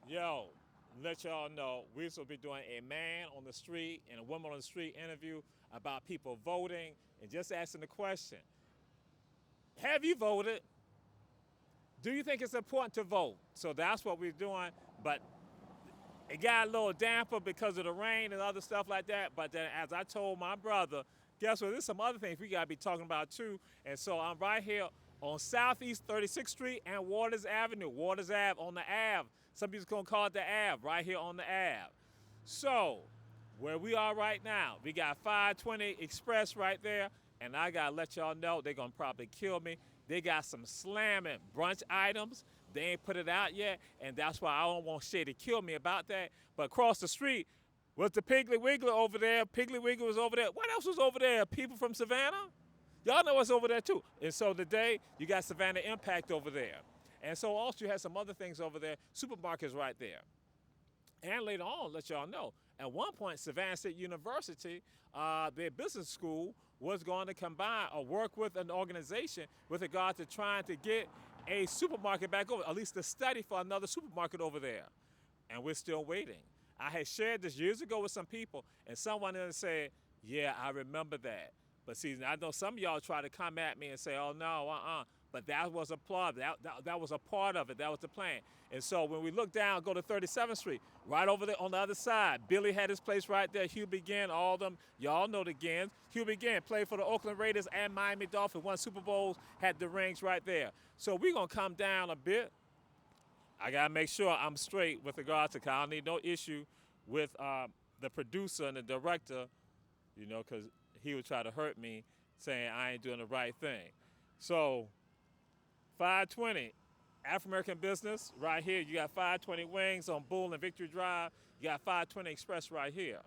Yo, let y'all know we're supposed to be doing a man on the street and a woman on the street interview about people voting and just asking the question: have you voted? Do you think it's important to vote? So that's what we're doing. But it got a little damper because of the rain and other stuff like that. But then, as I told my brother, guess what? There's some other things we got to be talking about too. And so I'm right here on Southeast 36th Street and Waters Avenue. Waters Ave on the Ave. Some people's going to call it the Ave, right here on the Ave. So, where we are right now, we got 520 Express right there, and I gotta let y'all know they're gonna probably kill me. They got some slamming brunch items. They ain't put it out yet, and that's why I don't want Shay to kill me about that. But across the street was the Piggly Wiggly over there. Piggly Wiggly was over there. What else was over there? People from Savannah? Y'all know what's over there too. And so today you got Savannah Impact over there. And so also you had some other things over there. Supermarkets right there. And later on, let y'all know, at one point, Savannah State University, their business school, was going to combine or work with an organization with regard to trying to get a supermarket back over, at least to study for another supermarket over there. And we're still waiting. I had shared this years ago with some people, and someone then said, yeah, I remember that. But see, I know some of y'all try to come at me and say, oh, no, But that was a plot. That was a part of it. That was the plan. And so when we look down, go to 37th Street, right over there on the other side. Billy had his place right there. Hubie Ginn, all of them. Y'all know the Gins. Hubie Ginn played for the Oakland Raiders and Miami Dolphins, won Super Bowls, had the rings right there. So we're going to come down a bit. I got to make sure I'm straight with regards to, 'cause I don't need no issue with the producer and the director, because he would try to hurt me saying I ain't doing the right thing. So 520, African American business right here. You got 520 Wings on Bull and Victory Drive. You got 520 Express right here.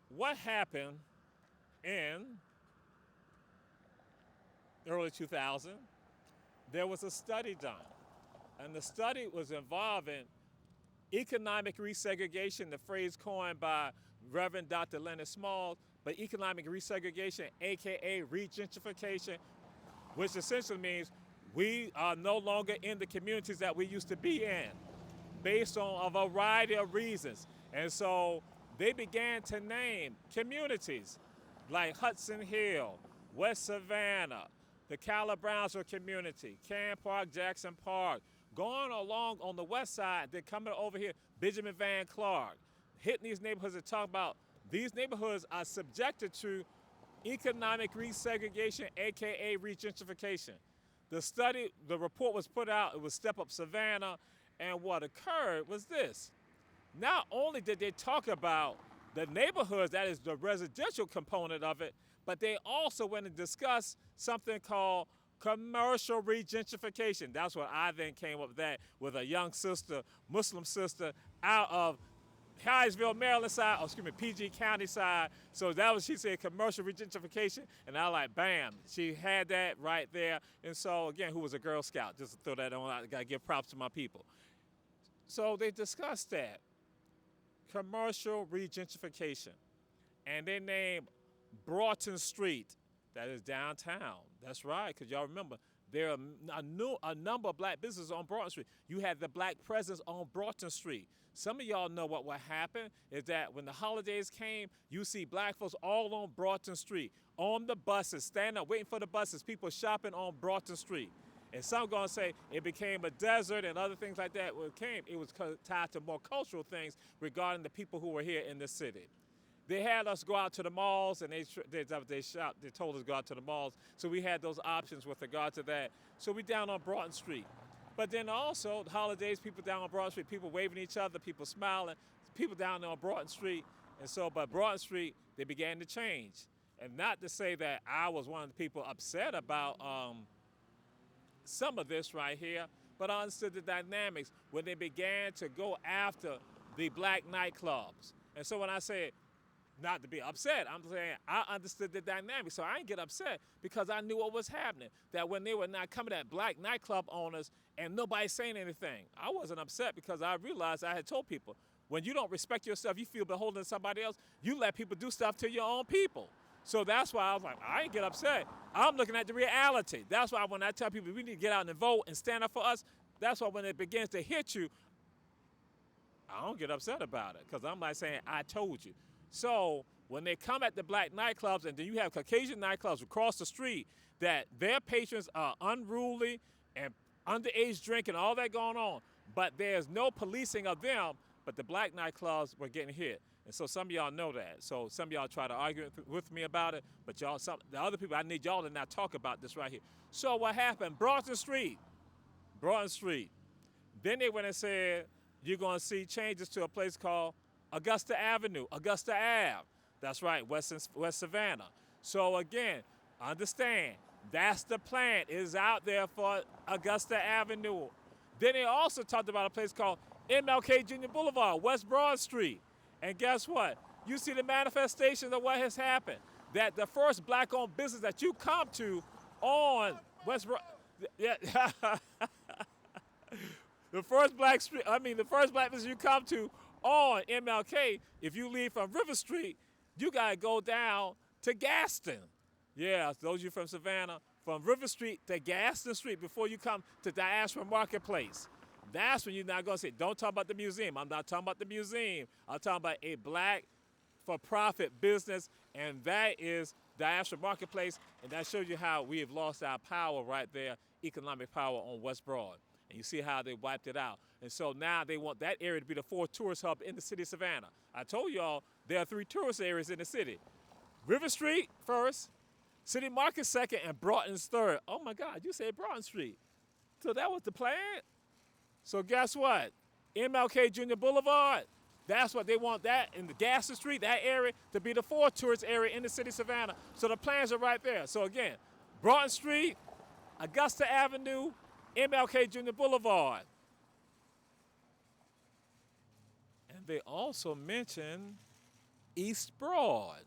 What happened in early 2000? There was a study done, and the study was involving economic resegregation, the phrase coined by Reverend Dr. Leonard Smalls, but economic resegregation, aka regentrification, which essentially means we are no longer in the communities that we used to be in based on a variety of reasons. And so they began to name communities like Hudson Hill, West Savannah, the Cala Brownsville community, Can Park, Jackson Park, going along on the west side, they're coming over here, Benjamin Van Clark, hitting these neighborhoods and talking about these neighborhoods are subjected to economic resegregation, aka regentrification. The report was put out, it was Step Up Savannah, and what occurred was this. Not only did they talk about the neighborhoods, that is the residential component of it, but they also went and discussed something called commercial regentrification. That's what I then came up with that with a young sister, Muslim sister, out of Hyattsville, Maryland side, PG County side. So that was, she said, commercial regentrification. And I like, bam, she had that right there. And so, again, who was a Girl Scout, just to throw that on, I got to give props to my people. So they discussed that, commercial regentrification. And they named Broughton Street, that is downtown. That's right, because y'all remember, there are a number of black businesses on Broughton Street. You had the black presence on Broughton Street. Some of y'all know what would happen is that when the holidays came, you see black folks all on Broughton Street, on the buses, standing up, waiting for the buses, people shopping on Broughton Street. And some going to say it became a desert and other things like that. It was tied to more cultural things regarding the people who were here in the city. They had us go out to the malls, and they told us to go out to the malls. So we had those options with regard to that. So we down on Broughton Street. But then also, the holidays, people down on Broughton Street, people waving at each other, people smiling, people down there on Broughton Street. And so, but Broughton Street, they began to change. And not to say that I was one of the people upset about some of this right here, but I understood the dynamics when they began to go after the black nightclubs. And so when I say not to be upset, I'm saying I understood the dynamics. So I didn't get upset because I knew what was happening. That when they were not coming at black nightclub owners and nobody saying anything, I wasn't upset because I realized I had told people, when you don't respect yourself, you feel beholden to somebody else, you let people do stuff to your own people. So that's why I was like, I ain't get upset. I'm looking at the reality. That's why when I tell people we need to get out and vote and stand up for us, That's why when it begins to hit you, I don't get upset about it because I'm like saying, I told you. So when they come at the black nightclubs and then you have Caucasian nightclubs across the street that their patrons are unruly and underage drinking, all that going on, but there's no policing of them, but the black nightclubs were getting hit. And so some of y'all know that. So some of y'all try to argue with me about it, but the other people, I need y'all to not talk about this right here. So what happened? Broughton Street. Then they went and said, you're going to see changes to a place called Augusta Avenue, Augusta Ave. That's right, West Savannah. So again, understand, that's the plan. It is out there for Augusta Avenue. Then they also talked about a place called MLK Jr. Boulevard, West Broad Street. And guess what? You see the manifestation of what has happened. That the first black-owned business that you come to on West Broad, yeah, the first black business you come to on MLK, if you leave from River Street, you gotta go down to Gaston. Yeah, those of you from Savannah, from River Street to Gaston Street before you come to Diaspora Marketplace. That's when you're not gonna say, don't talk about the museum. I'm not talking about the museum. I'm talking about a black for-profit business, and that is Diaspora Marketplace, and that shows you how we have lost our power right there, economic power on West Broad. And you see how they wiped it out. And so now they want that area to be the fourth tourist hub in the city of Savannah. I told y'all there are 3 tourist areas in the city. River Street first, City Market second, and Broughton's third. Oh my God, you said Broughton Street. So that was the plan? So guess what? MLK Jr. Boulevard, that's what they want, that in the Gaston Street, that area, to be the fourth tourist area in the city of Savannah. So the plans are right there. So again, Broughton Street, Augusta Avenue, MLK Jr. Boulevard. And they also mentioned East Broad.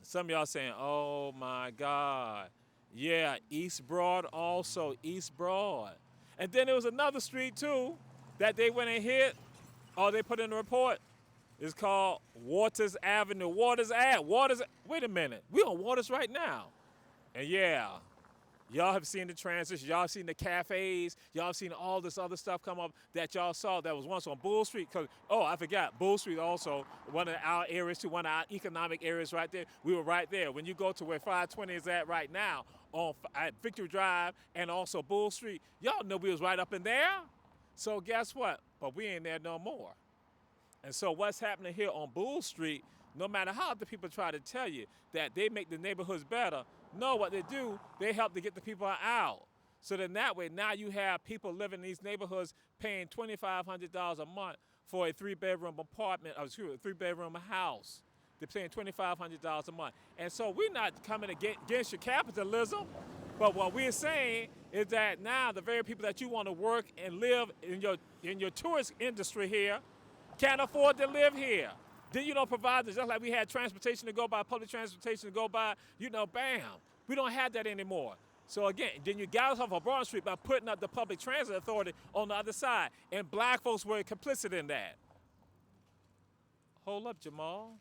Some of y'all saying, oh my God. Yeah, East Broad also, East Broad. And then there was another street too that they went and hit, or they put in the report. It's called Waters Avenue. Waters, wait a minute. We on Waters right now. And yeah, y'all have seen the transition. Y'all have seen the cafes. Y'all have seen all this other stuff come up that y'all saw that was once on Bull Street. I forgot, Bull Street also, one of our areas too, one of our economic areas right there. We were right there. When you go to where 520 is at right now, at Victory Drive and also Bull Street, y'all know we was right up in there. So guess what? But we ain't there no more. And so what's happening here on Bull Street, no matter how the people try to tell you that they make the neighborhoods better, no, what they do, they help to get the people out. So then that way, now you have people living in these neighborhoods paying $2,500 a month for a 3-bedroom apartment, a 3-bedroom house. They're paying $2,500 a month. And so we're not coming against your capitalism, but what we're saying is that now the very people that you want to work and live in your tourist industry here can't afford to live here. Then you don't provide this, just like we had transportation to go by, public transportation to go by, bam. We don't have that anymore. So again, then you got us off of Broad Street by putting up the public transit authority on the other side. And black folks were complicit in that. Hold up, Jamal.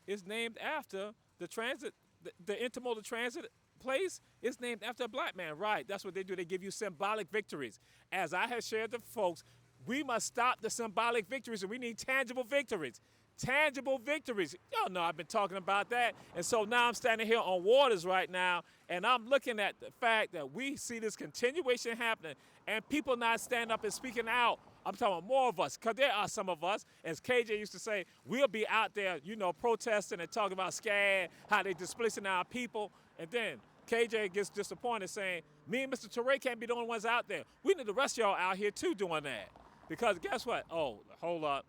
It's named after the transit, the intermodal transit place. It's named after a black man, right? That's what they do. They give you symbolic victories. As I have shared with folks, we must stop the symbolic victories and we need tangible victories. Tangible victories. Y'all know I've been talking about that. And so now I'm standing here on Waters right now, and I'm looking at the fact that we see this continuation happening and people not standing up and speaking out. I'm talking about more of us, because there are some of us, as KJ used to say, we'll be out there, protesting and talking about SCAD, how they displacing our people. And then KJ gets disappointed saying, me and Mr. Toure can't be the only ones out there. We need the rest of y'all out here too doing that. Because guess what? Oh, hold up.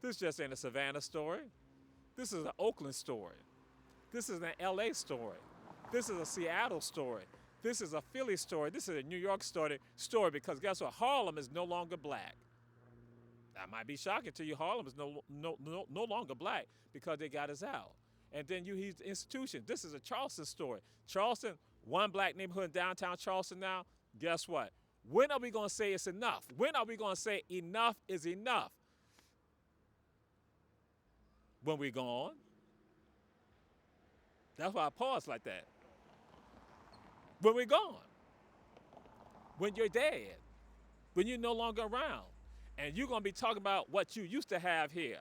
This just ain't a Savannah story. This is an Oakland story. This is an LA story. This is a Seattle story. This is a Philly story. This is a New York story because guess what? Harlem is no longer black. That might be shocking to you. Harlem is no longer black because they got us out. And then you he's the institution. This is a Charleston story. Charleston, one black neighborhood in downtown Charleston now. Guess what? When are we going to say it's enough? When are we going to say enough is enough? When we're gone. That's why I pause like that. When we're gone. When you're dead. when you're no longer around. And you're going to be talking about what you used to have here.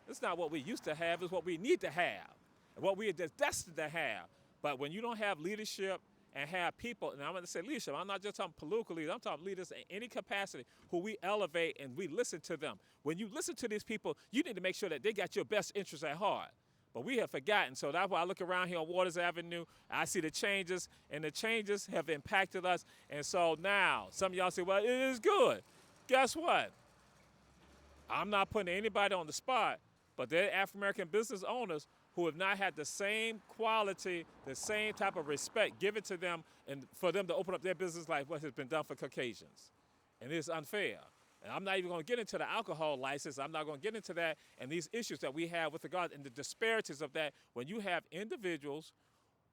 It's not what we used to have, it's what we need to have, and what we are destined to have. But when you don't have leadership and have people, and I'm going to say leadership, I'm not just talking political leaders, I'm talking leaders in any capacity who we elevate and we listen to them. When you listen to these people, you need to make sure that they got your best interests at heart. But we have forgotten, so that's why I look around here on Waters Avenue, I see the changes, and the changes have impacted us. And so now, some of y'all say, well, it is good. Guess what? I'm not putting anybody on the spot, but there are African-American business owners who have not had the same quality, the same type of respect given to them, and for them to open up their business like what has been done for Caucasians. And it's unfair. And I'm not even going to get into the alcohol license. I'm not going to get into that and these issues that we have with regard and the disparities of that when you have individuals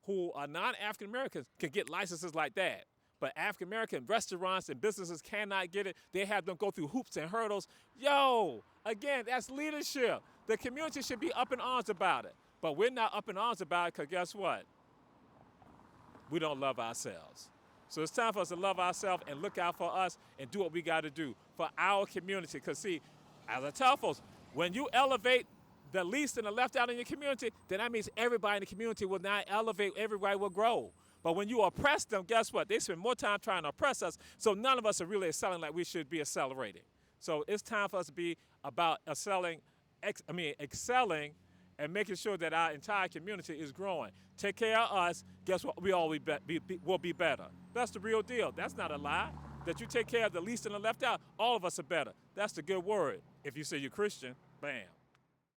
who are non-African Americans can get licenses like that. But African American restaurants and businesses cannot get it. They have them go through hoops and hurdles. Yo, again, that's leadership. The community should be up in arms about it. But we're not up in arms about it because guess what? We don't love ourselves. So it's time for us to love ourselves and look out for us and do what we got to do for our community. Because see, as I tell folks, when you elevate the least and the left out in your community, then that means everybody in the community will not elevate, everybody will grow. But when you oppress them, guess what? They spend more time trying to oppress us, so none of us are really excelling like we should be accelerating. So it's time for us to be about excelling and making sure that our entire community is growing. Take care of us, guess what? We all will be better. That's the real deal. That's not a lie. That you take care of the least and the left out, all of us are better. That's the good word. If you say you're Christian, bam.